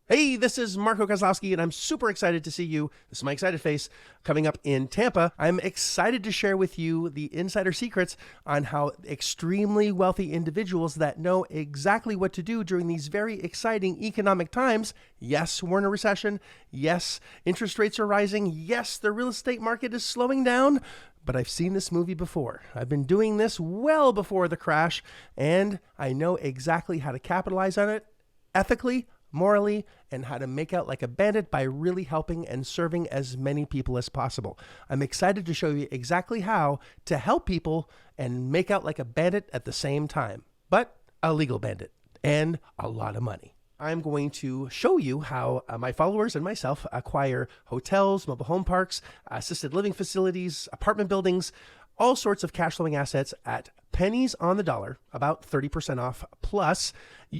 Hey, this is Marco Kozlowski, and I'm super excited to see you. This is my excited face coming up in Tampa. I'm excited to share with you the insider secrets on how extremely wealthy individuals that know exactly what to do during these very exciting economic times. Yes, we're in a recession. Yes, interest rates are rising. Yes, the real estate market is slowing down. But I've seen this movie before. I've been doing this well before the crash, and I know exactly how to capitalize on it ethically, morally, and how to make out like a bandit by really helping and serving as many people as possible. I'm excited to show you exactly how to help people and make out like a bandit at the same time, but a legal bandit and a lot of money. I'm going to show you how my followers and myself acquire hotels, mobile home parks, assisted living facilities, apartment buildings, all sorts of cash flowing assets at pennies on the dollar, about 30% off plus,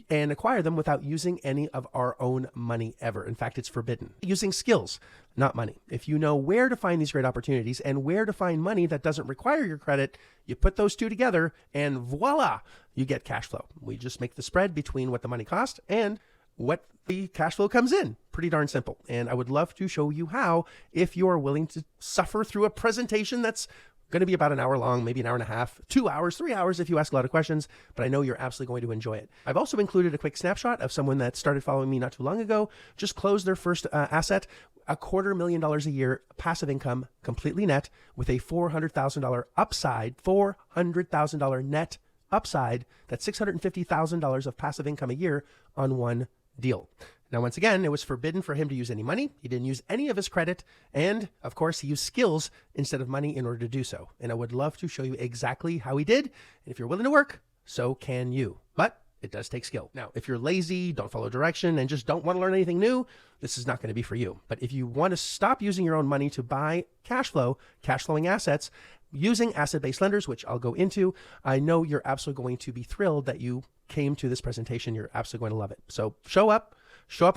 and acquire them without using any of our own money ever. In fact, it's forbidden. Using skills, not money. If you know where to find these great opportunities and where to find money that doesn't require your credit, you put those two together and voila, you get cash flow. We just make the spread between what the money cost and what the cash flow comes in. Pretty darn simple. And I would love to show you how, if you are willing to suffer through a presentation that's going to be about an hour long, maybe an hour and a half, 2 hours, 3 hours if you ask a lot of questions, but I know you're absolutely going to enjoy it. I've also included a quick snapshot of someone that started following me not too long ago, just closed their first asset, $250,000 a year, passive income, completely net, with a $400,000 upside, $400,000 net upside. That's $650,000 of passive income a year on one deal. Now, once again, it was forbidden for him to use any money. He didn't use any of his credit. And of course, he used skills instead of money in order to do so. And I would love to show you exactly how he did. And if you're willing to work, so can you. But it does take skill. Now, if you're lazy, don't follow direction, and just don't want to learn anything new, this is not going to be for you. But if you want to stop using your own money to buy cash flowing assets, using asset-based lenders, which I'll go into, I know you're absolutely going to be thrilled that you came to this presentation. You're absolutely going to love it. So show up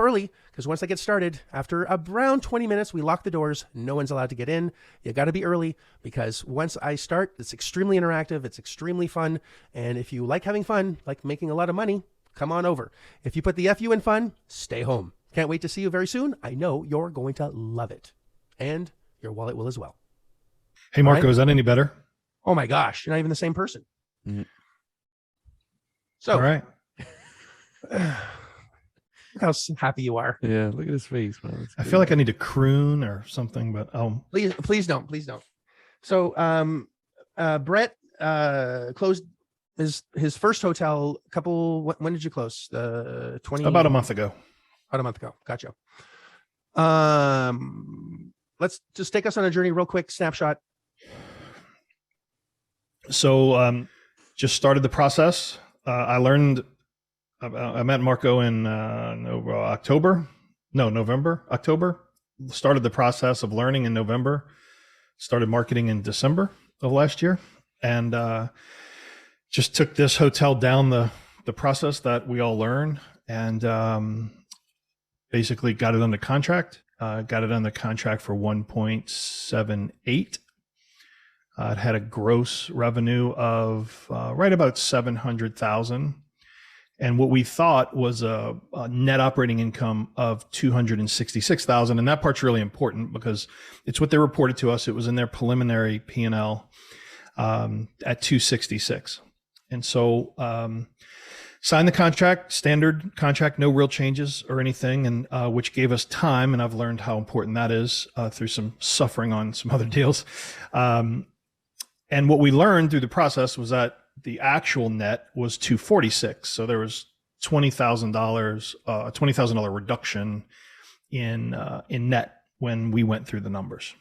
early, because once I get started, after around 20 minutes, we lock the doors. No one's allowed to get in. You got to be early, because once I start, it's extremely interactive. It's extremely fun. And if you like having fun, like making a lot of money, come on over. If you put the FU in fun, stay home. Can't wait to see you very soon. I know you're going to love it, and your wallet will as well. Hey, Marco, Is that any better? Oh my gosh, you're not even the same person. Mm-hmm. So, all right. Look how happy you are. Yeah, look at his face, man. I feel like I need to croon or something, but please don't. So Brett closed his first hotel when did you close? About a month ago. About a month ago. Gotcha. Let's just take us on a journey real quick. Snapshot. So just started the process. I met Marco in October. Started the process of learning in November. Started marketing in December of last year, and just took this hotel down the process that we all learn, and basically got it under contract. Got it under contract for 1.78. It had a gross revenue of right about 700,000. And what we thought was a net operating income of 266,000. And that part's really important because it's what they reported to us. It was in their preliminary P&L at 266. And so signed the contract, standard contract, no real changes or anything, and which gave us time. And I've learned how important that is through some suffering on some other deals. And what we learned through the process was that the actual net was 246. So there was $20,000, a $20,000 reduction in net when we went through the numbers.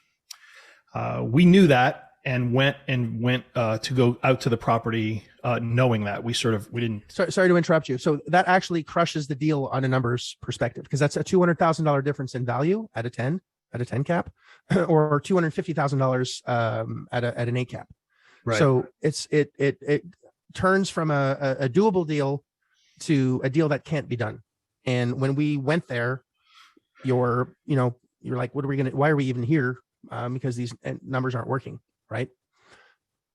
We knew that and went to go out to the property, knowing that we didn't. Sorry to interrupt you. So that actually crushes the deal on a numbers perspective, because that's a $200,000 difference in value at a 10 cap, or $250,000 at an 8 cap. Right. So it turns from a doable deal to a deal that can't be done. And when we went there, you're like, why are we even here? Because these numbers aren't working, right?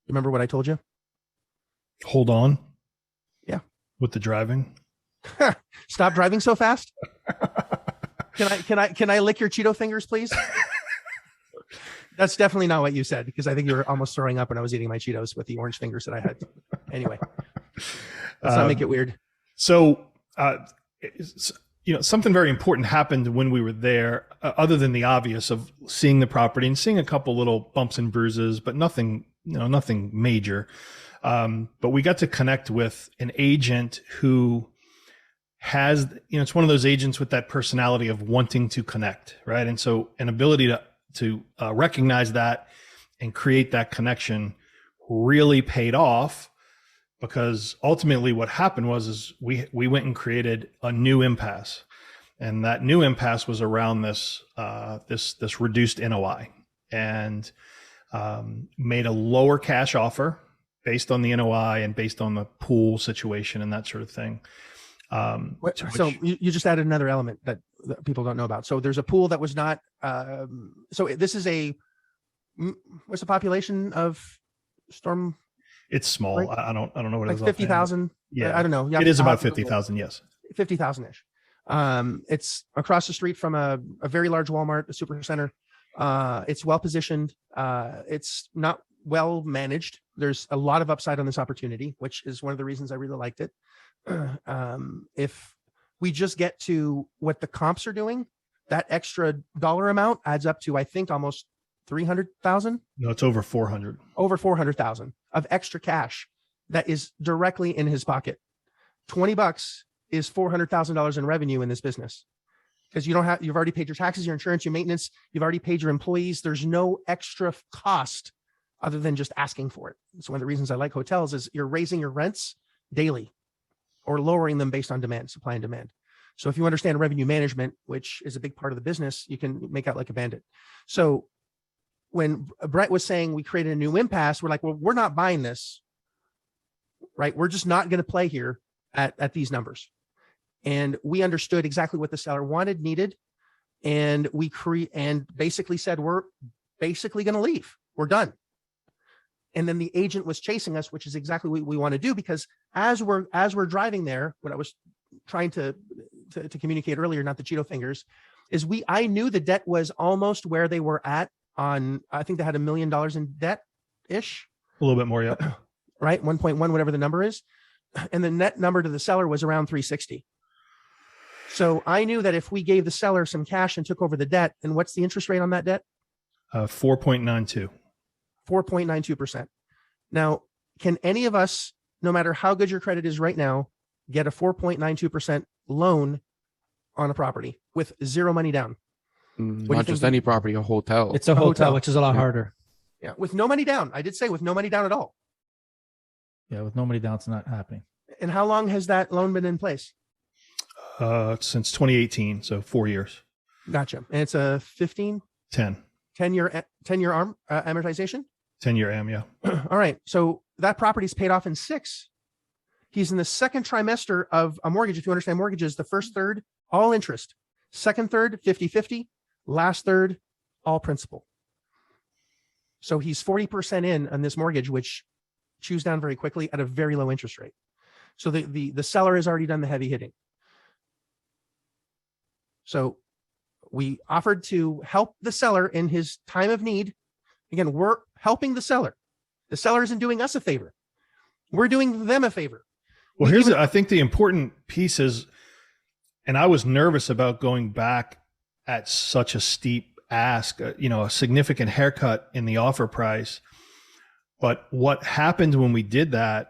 Remember what I told you? Hold on. Yeah. With the driving. Stop driving so fast. Can I lick your Cheeto fingers, please? That's definitely not what you said, because I think you were almost throwing up when I was eating my Cheetos with the orange fingers that I had. Anyway, let's not make it weird. So, something very important happened when we were there, other than the obvious of seeing the property and seeing a couple little bumps and bruises, but nothing major. But we got to connect with an agent who has, it's one of those agents with that personality of wanting to connect, right? And so an ability to recognize that and create that connection really paid off, because ultimately what happened was we went and created a new impasse, and that new impasse was around this reduced NOI, and made a lower cash offer based on the NOI and based on the pool situation and that sort of thing. So you just added another element that people don't know about. So there's a pool that was not, so this is what's the population of Storm? It's small. Right? I don't know what it is. 50,000. Yeah. I don't know. It is about 50,000. Yes. 50,000 ish. It's across the street from a very large Walmart, a super center. It's well positioned. It's not well managed. There's a lot of upside on this opportunity, which is one of the reasons I really liked it. If we just get to what the comps are doing, that extra dollar amount adds up to, I think, almost 300,000. No, it's over 400. Over 400,000 of extra cash that is directly in his pocket. $20 is $400,000 in revenue in this business, because you've already paid your taxes, your insurance, your maintenance. You've already paid your employees. There's no extra cost other than just asking for it. It's one of the reasons I like hotels is you're raising your rents daily or lowering them based on demand, supply and demand. So if you understand revenue management, which is a big part of the business, you can make out like a bandit. So when Brett was saying we created a new impasse, we're like, well, we're not buying this, right? We're just not going to play here at these numbers. And we understood exactly what the seller wanted, needed. And we basically said, we're basically going to leave. We're done. And then the agent was chasing us, which is exactly what we want to do, because as we're driving there, what I was trying to communicate earlier, not the Cheeto fingers, is I knew the debt was almost where they were at on, I think they had $1 million in debt ish. A little bit more, yeah. Right. 1.1, whatever the number is. And the net number to the seller was around 360. So I knew that if we gave the seller some cash and took over the debt, and what's the interest rate on that debt? 4.92. 4.92%. Now, can any of us, no matter how good your credit is right now, get a 4.92% loan on a property with zero money down? Not just any property, a hotel. It's a hotel, which is a lot harder. Yeah, with no money down. I did say with no money down at all. Yeah, with no money down, it's not happening. And how long has that loan been in place? Since 2018, so 4 years. Gotcha. And it's a 10 year amortization? 10-year am, yeah. All right. So that property's paid off in 6. He's in the second trimester of a mortgage. If you understand mortgages, the first third, all interest. Second third, 50-50. Last third, all principal. So he's 40% in on this mortgage, which chews down very quickly at a very low interest rate. So the seller has already done the heavy hitting. So we offered to help the seller in his time of need. Again, we're helping the seller. The seller isn't doing us a favor. We're doing them a favor. Well, I think the important piece is, and I was nervous about going back at such a steep ask, a significant haircut in the offer price. But what happened when we did that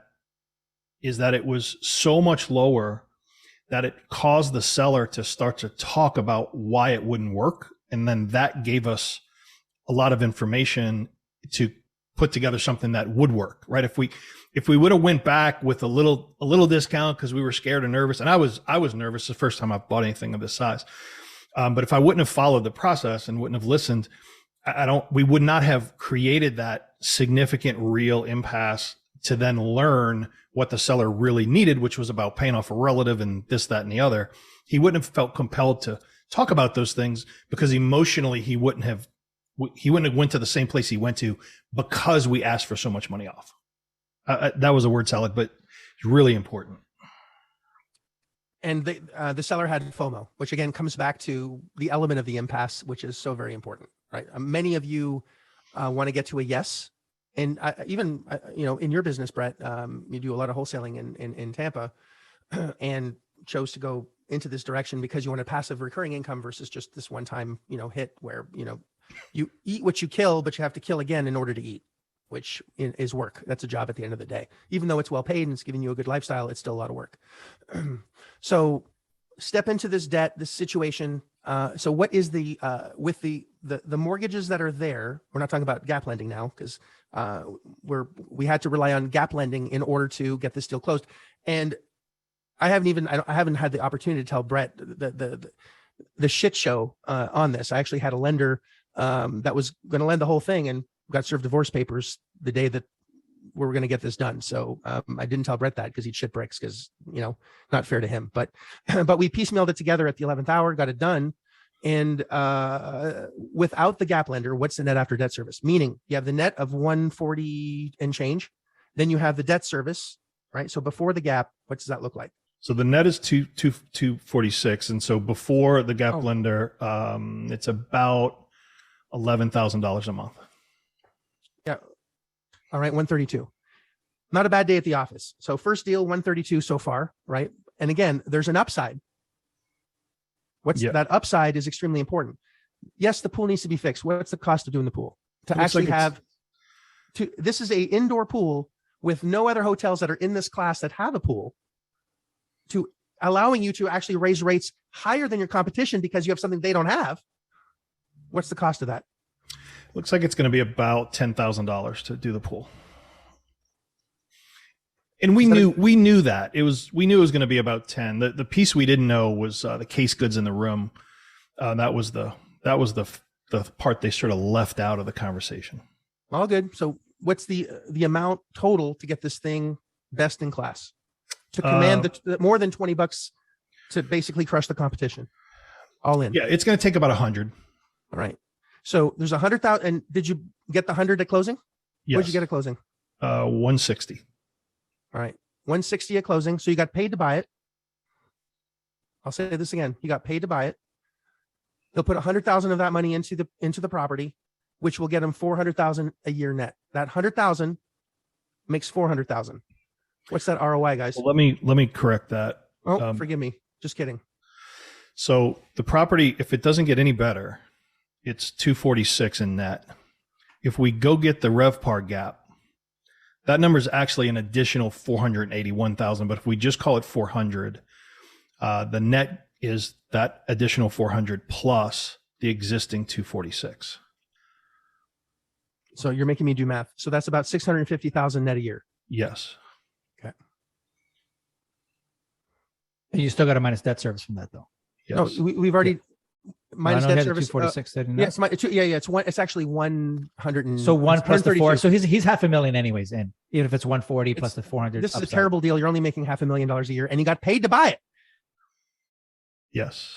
is that it was so much lower that it caused the seller to start to talk about why it wouldn't work. And then that gave us a lot of information to put together something that would work, right? If we would have went back with a little discount because we were scared and nervous, and I was nervous the first time I bought anything of this size. But if I wouldn't have followed the process and wouldn't have listened, we would not have created that significant real impasse to then learn what the seller really needed, which was about paying off a relative and this, that, and the other. He wouldn't have felt compelled to talk about those things because emotionally he wouldn't have went to the same place he went to because we asked for so much money off. That was a word salad, but it's really important. and the seller had FOMO, which again comes back to the element of the impasse, which is so very important, right? Many of you want to get to a yes, and even in your business, Brett, you do a lot of wholesaling in Tampa, and chose to go into this direction because you want a passive recurring income versus just this one time hit where you eat what you kill, but you have to kill again in order to eat, which is work. That's a job at the end of the day. Even though it's well paid and it's giving you a good lifestyle, it's still a lot of work. So step into this debt, this situation. So what is with the mortgages that are there? We're not talking about gap lending now because we had to rely on gap lending in order to get this deal closed. And I haven't had the opportunity to tell Brett the shit show on this. I actually had a lender that was going to lend the whole thing and got served divorce papers the day that we were going to get this done. So I didn't tell Brett that because he'd shit bricks because, not fair to him. But we piecemealed it together at the 11th hour, got it done. And without the gap lender, what's the net after debt service? Meaning you have the net of 140 and change. Then you have the debt service, right? So before the gap, what does that look like? So the net is 246. And so before the gap lender, it's about $11,000 a month. Yeah. All right. 132. Not a bad day at the office. So first deal, 132 so far, right? And again, there's an upside. That upside is extremely important. Yes, the pool needs to be fixed. What's the cost of doing the pool? This is a indoor pool with no other hotels that are in this class that have a pool, to allowing you to actually raise rates higher than your competition because you have something they don't have. What's the cost of that? Looks like it's going to be about $10,000 to do the pool. And we knew that we knew it was going to be about 10. The piece we didn't know was the case goods in the room. That was the part they sort of left out of the conversation. All good. So what's the amount total to get this thing best in class, to command the more than $20 to basically crush the competition? All in. Yeah, it's going to take about 100. All right. So there's 100,000. And did you get the 100 at closing? Yes. What did you get at closing? 160. All right. 160 at closing. So you got paid to buy it. I'll say this again. You got paid to buy it. They'll put 100,000 of that money into the property, which will get them 400,000 a year net. That 100,000 makes 400,000. What's that ROI, guys? Well, let me correct that. Oh, forgive me. Just kidding. So the property, if it doesn't get any better, it's 246 in net. If we go get the RevPAR gap, that number is actually an additional 481,000. But if we just call it 400, the net is that additional 400 plus the existing 246. So you're making me do math. So that's about 650,000 net a year. Yes. Okay. And you still got to minus debt service from that, though. Yes. No, we've already minus debt service. 246. It's actually 100. And, so one plus the 4. 132. So he's $500,000 anyways in, even if it's 140 plus the 400. This is upside. a terrible deal. You're only making $500,000 a year, and you got paid to buy it. Yes.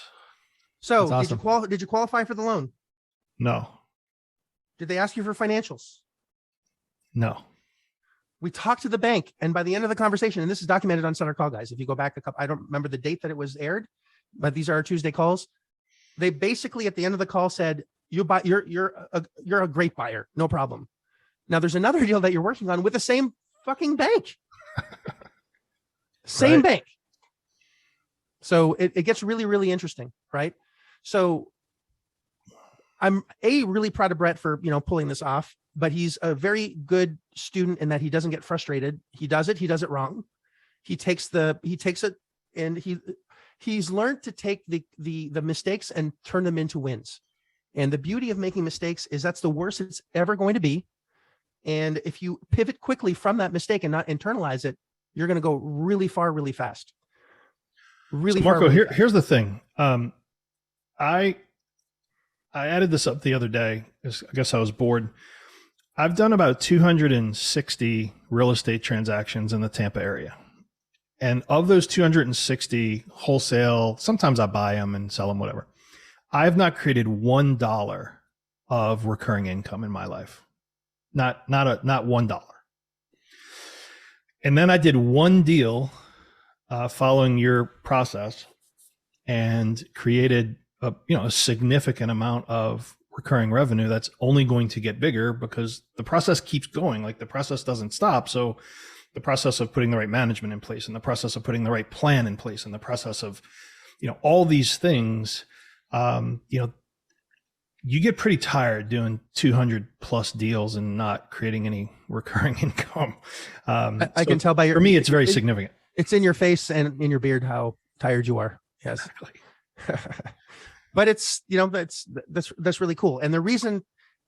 So That's awesome. did you qualify for the loan? No. Did they ask you for financials? No. We talked to the bank, and by the end of the conversation, and this is documented on Center Call, guys. If you go back I don't remember the date that it was aired, but these are our Tuesday calls. They basically at the end of the call said, you're a great buyer, no problem. Now there's another deal that you're working on with the same fucking bank. Same bank. So it gets really, really interesting, right? So I'm really proud of Brett for pulling this off, but he's a very good student in that he doesn't get frustrated. He does it wrong. He takes it, and he's learned to take the mistakes and turn them into wins. And the beauty of making mistakes is that's the worst it's ever going to be. And if you pivot quickly from that mistake and not internalize it, you're going to go really far, really fast. Really, so Marco, far, here's the thing. I added this up the other day. I guess I was bored. I've done about 260 real estate transactions in the Tampa area. And of those 260 wholesale, sometimes I buy them and sell them, whatever. I have not created $1 of recurring income in my life. Not $1. And then I did one deal following your process and created a significant amount of recurring revenue that's only going to get bigger because the process keeps going. Like the process doesn't stop. So the process of putting the right management in place and the process of putting the right plan in place and the process of, all these things, you get pretty tired doing 200 plus deals and not creating any recurring income. I can tell by your, for me, it's very significant. It's in your face and in your beard how tired you are. Yes. Exactly. But it's, that's really cool. And the reason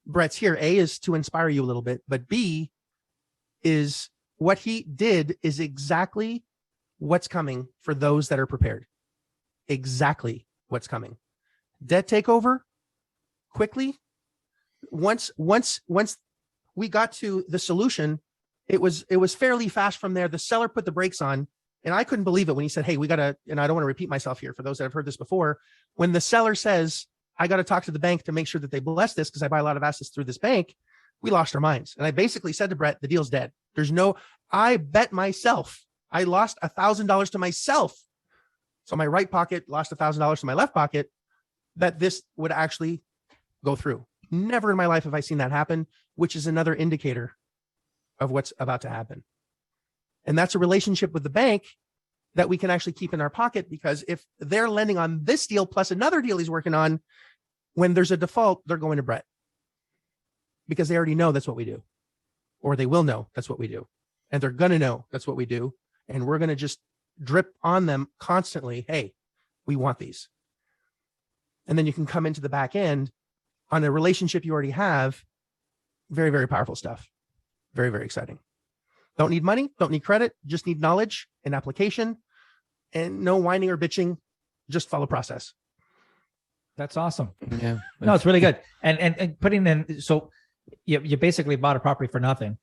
Brett's here, A, is to inspire you a little bit, but B is what he did is exactly what's coming for those that are prepared. Exactly what's coming. Debt takeover quickly. Once we got to the solution, it was fairly fast from there. The seller put the brakes on. And I couldn't believe it when he said, hey, we got to, and I don't want to repeat myself here for those that have heard this before. When the seller says, I got to talk to the bank to make sure that they bless this because I buy a lot of assets through this bank, we lost our minds. And I basically said to Brett, the deal's dead. I bet myself, I lost $1,000 to myself. So my right pocket lost $1,000 to my left pocket that this would actually go through. Never in my life have I seen that happen, which is another indicator of what's about to happen. And that's a relationship with the bank that we can actually keep in our pocket, because if they're lending on this deal plus another deal he's working on, when there's a default, they're going to Brett because they already know that's what we do, or they will know that's what we do. And they're going to know that's what we do. And we're going to just drip on them constantly. Hey, we want these. And then you can come into the back end on a relationship you already have. Very, very powerful stuff. Very, very exciting. Don't need money, don't need credit, just need knowledge and application, and no whining or bitching, just follow process. That's awesome. Yeah. No, it's really good. And putting in, so you basically bought a property for nothing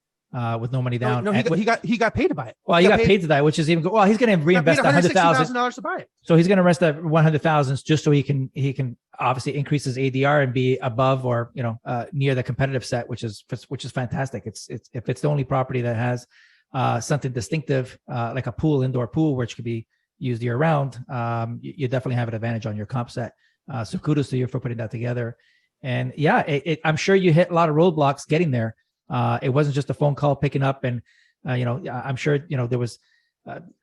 with no money down. No, he got paid to buy it. Well, you got paid to that, which is even good. Well, he's going to reinvest $160,000 to buy it. So he's going to invest that 100,000 just so he can obviously increase his ADR and be above or near the competitive set, which is fantastic. It's if it's the only property that has something distinctive like a pool, indoor pool, which could be used year round, you definitely have an advantage on your comp set. So kudos to you for putting that together. And yeah, I'm sure you hit a lot of roadblocks getting there. It wasn't just a phone call picking up, and I'm sure there was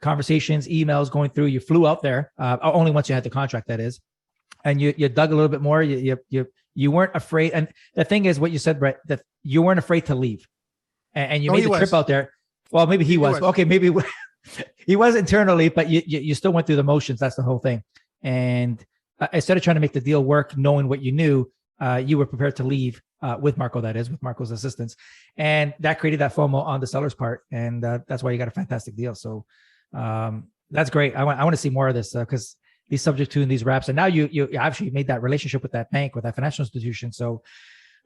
conversations, emails going through. You flew out there only once you had the contract, that is, and you dug a little bit more. You weren't afraid. And the thing is, what you said, Brett, that you weren't afraid to leave, and you made the trip out there. Well, maybe he was. Okay, maybe he was internally, but you still went through the motions. That's the whole thing. And instead of trying to make the deal work, knowing what you knew, you were prepared to leave with Marco, that is, with Marco's assistance. And that created that FOMO on the seller's part. And that's why you got a fantastic deal. So that's great. I want to see more of this because these subject to these wraps. And now you actually made that relationship with that bank, with that financial institution. So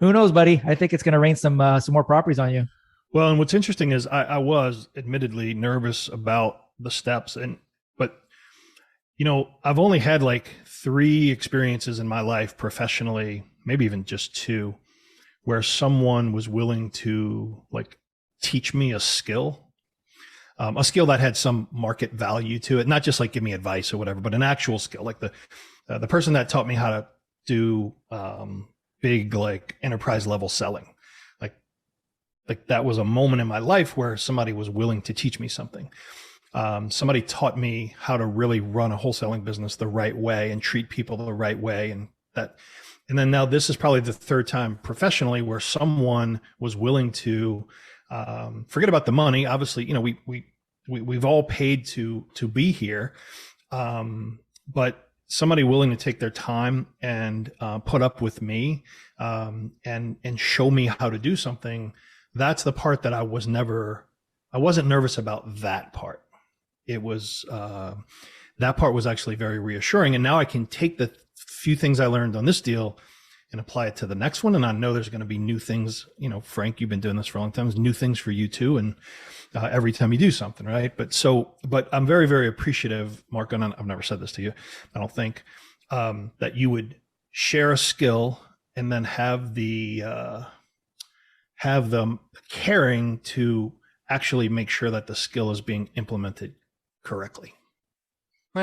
who knows, buddy? I think it's going to rain some more properties on you. Well, and what's interesting is I was admittedly nervous about the steps, but I've only had like 3 experiences in my life professionally, maybe even just 2, where someone was willing to like teach me a skill that had some market value to it, not just like give me advice or whatever, but an actual skill. Like the person that taught me how to do big like enterprise level selling. Like that was a moment in my life where somebody was willing to teach me something. Somebody taught me how to really run a wholesaling business the right way and treat people the right way. And then now this is probably the 3rd time professionally where someone was willing to forget about the money. Obviously, we've all paid to be here. But somebody willing to take their time and put up with me and show me how to do something. That's the part that I wasn't nervous about that part. It was, that part was actually very reassuring. And now I can take the few things I learned on this deal and apply it to the next one. And I know there's going to be new things, Frank, you've been doing this for a long time. There's new things for you too. And every time you do something, right? But I'm very, very appreciative, Marco, and I've never said this to you, I don't think, that you would share a skill and then have them caring to actually make sure that the skill is being implemented correctly.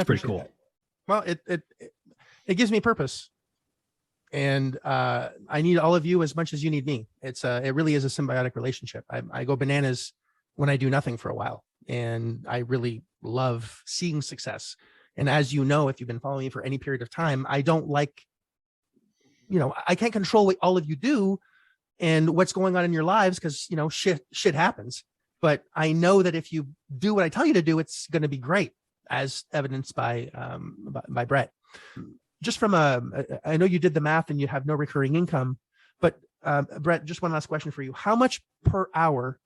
It's pretty appreciate cool. that. Well, it gives me purpose. And I need all of you as much as you need me. It really is a symbiotic relationship. I go bananas when I do nothing for a while, and I really love seeing success. And as you know, if you've been following me for any period of time, I don't like, I can't control what all of you do and what's going on in your lives because, shit happens. But I know that if you do what I tell you to do, it's going to be great, as evidenced by Brett. Just from I know you did the math and you have no recurring income, but Brett, just one last question for you. How much per hour,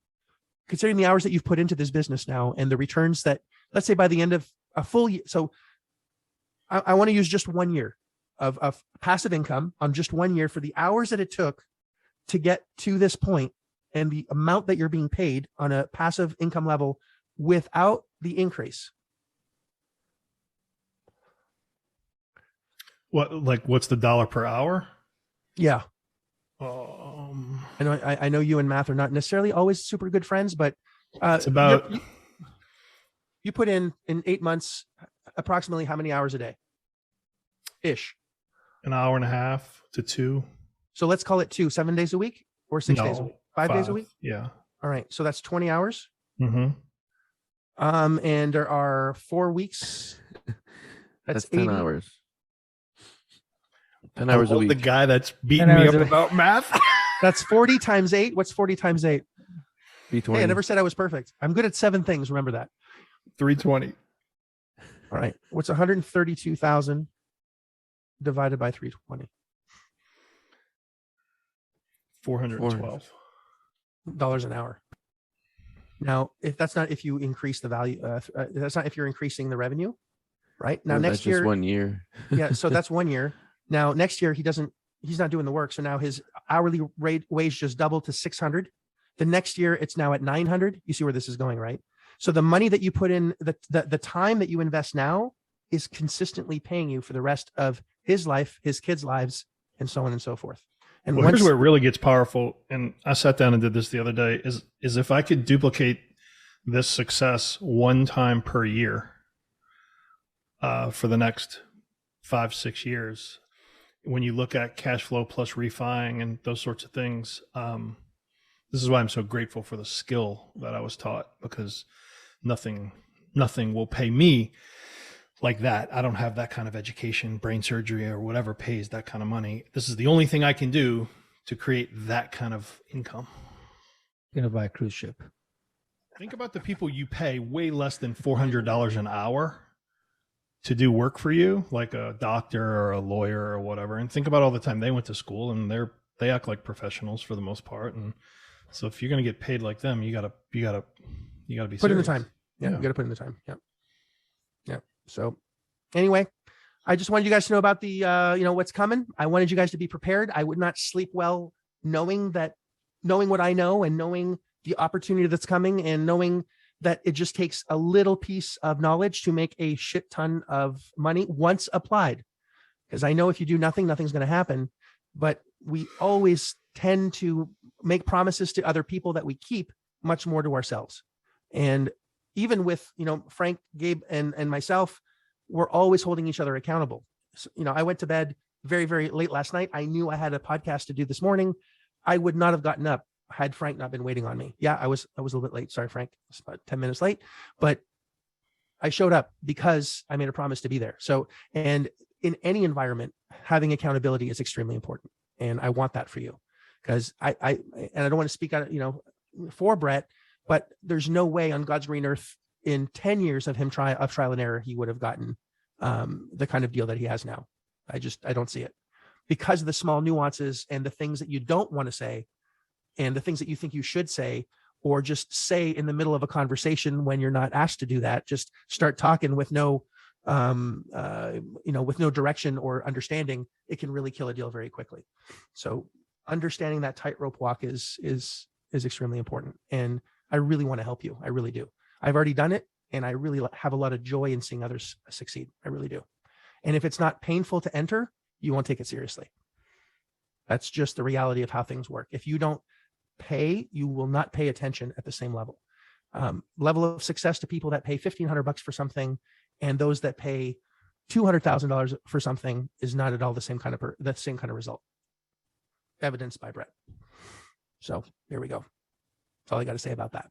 considering the hours that you've put into this business now and the returns that, let's say by the end of a full year, so I want to use just 1 year of passive income on just 1 year for the hours that it took to get to this point and the amount that you're being paid on a passive income level without the increase. What's the dollar per hour? Yeah. I know you and math are not necessarily always super good friends, but it's about, you put in 8 months, approximately how many hours a day ish? an hour and a half to 2. So let's call it 7 days a week or 6 days a week, 5 days a week. Yeah. All right. So that's 20 hours. Mm-hmm. And there are 4 weeks. That's 10 80 hours. 10 hours a week. The guy that's beating me up about math. That's 40 times 8. What's 40 times 8? 320. Hey, I never said I was perfect. I'm good at 7 things. Remember that. 320. All right. What's 132,000 divided by 320? $412 an hour. Now, if you increase the value, that's not if you're increasing the revenue, right? Now, next year, just 1 year. Yeah. So that's 1 year. Now, next year, he's not doing the work. So now his hourly wage just doubled to 600. The next year it's now at 900. You see where this is going, right? So the money that you put in, the time that you invest now is consistently paying you for the rest of his life, his kids' lives, and so on and so forth. And here's where it really gets powerful. And I sat down and did this the other day is if I could duplicate this success 1 time per year for the next 5-6 years, when you look at cash flow plus refining and those sorts of things, this is why I'm so grateful for the skill that I was taught, because nothing will pay me like that. I don't have that kind of education, brain surgery or whatever pays that kind of money. This is the only thing I can do to create that kind of income. You're going to buy a cruise ship. Think about the people you pay way less than $400 an hour to do work for you, like a doctor or a lawyer or whatever. And think about all the time they went to school, and they act like professionals for the most part. And so if you're going to get paid like them, you gotta be put serious. in the time. Yeah. You got to put in the time. Yeah. Yeah. So anyway, I just wanted you guys to know about the, what's coming. I wanted you guys to be prepared. I would not sleep well knowing what I know and knowing the opportunity that's coming and knowing that it just takes a little piece of knowledge to make a shit ton of money once applied. Because I know if you do nothing, nothing's going to happen. But we always tend to make promises to other people that we keep much more to ourselves. And even with, Frank, Gabe, and myself, we're always holding each other accountable. So, I went to bed very, very late last night. I knew I had a podcast to do this morning. I would not have gotten up had Frank not been waiting on me. Yeah, I was a little bit late. Sorry, Frank. It's about 10 minutes late, but I showed up because I made a promise to be there. So, and in any environment, having accountability is extremely important. And I want that for you, because I don't want to speak out, for Brett, but there's no way on God's green earth in 10 years of him trial and error, he would have gotten the kind of deal that he has now. I don't see it, because of the small nuances and the things that you don't want to say and the things that you think you should say, or just say in the middle of a conversation when you're not asked to do that. Just start talking with no, with no direction or understanding. It can really kill a deal very quickly. So understanding that tightrope walk is extremely important. And I really want to help you. I really do. I've already done it, and I really have a lot of joy in seeing others succeed. I really do. And if it's not painful to enter, you won't take it seriously. That's just the reality of how things work. If you don't pay, you will not pay attention at the same level. Level of success to people that pay $1,500 for something and those that pay $200,000 for something is not at all the same kind of result. Evidenced by Brett. So there we go. That's all I got to say about that.